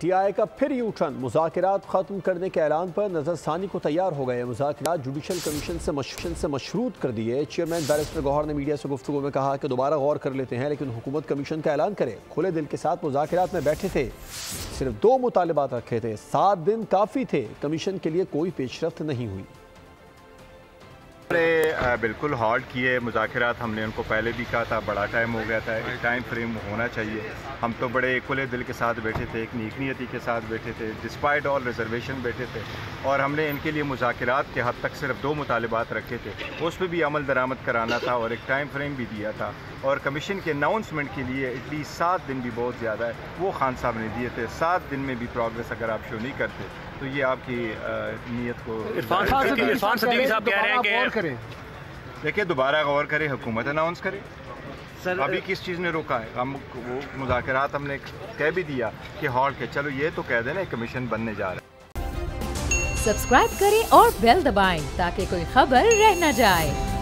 TI का फिर U turn, मुज़ाकरात खत्म करने के ऐलान पर नजरसानी को तैयार हो गए। मुज़ाकरात जुडिशल कमीशन से मशरूत कर दिए। चेयरमैन बैरिस्टर गौहर ने मीडिया से गुफ्तगू में कहा कि दोबारा गौर कर लेते हैं, लेकिन हुकूमत कमीशन का ऐलान करे। खुले दिल के साथ मुज़ाकरात में बैठे थे, सिर्फ 2 मुतालिबात रखे थे। 7 दिन काफ़ी थे, कमीशन के लिए कोई पेशरफ्त नहीं हुई। बिल्कुल हॉल्ट किए मुज़ाकरात। हमने उनको पहले भी कहा था, बड़ा टाइम हो गया था, एक टाइम फ्रेम होना चाहिए। हम तो बड़े खुले दिल के साथ बैठे थे, एक नेक नियति के साथ बैठे थे, डिस्पाइट ऑल रिजर्वेशन बैठे थे, और हमने इनके लिए मुज़ाकरात के हद तक सिर्फ 2 मुतालिबात रखे थे। उस पर भी अमल दरामद कराना था और एक टाइम फ्रेम भी दिया था, और कमीशन के अनाउंसमेंट के लिए एटलीस्ट 7 दिन भी बहुत ज़्यादा है, वो खान साहब ने दिए थे। 7 दिन में भी प्रोग्रेस अगर आप शो नहीं करते तो ये आपकी नीयत को इरफान साहब कह रहे हैं कि देखिए दोबारा गौर करे, हुकूमत अनाउंस करे। अभी किस चीज़ ने रोका है? हम वो मुज़ाकरात हमने कह भी दिया कि हॉल्ट के, चलो ये तो कह देना कमीशन बनने जा रहा है। सब्सक्राइब करें और बेल दबाएं ताकि कोई खबर रह न जाए।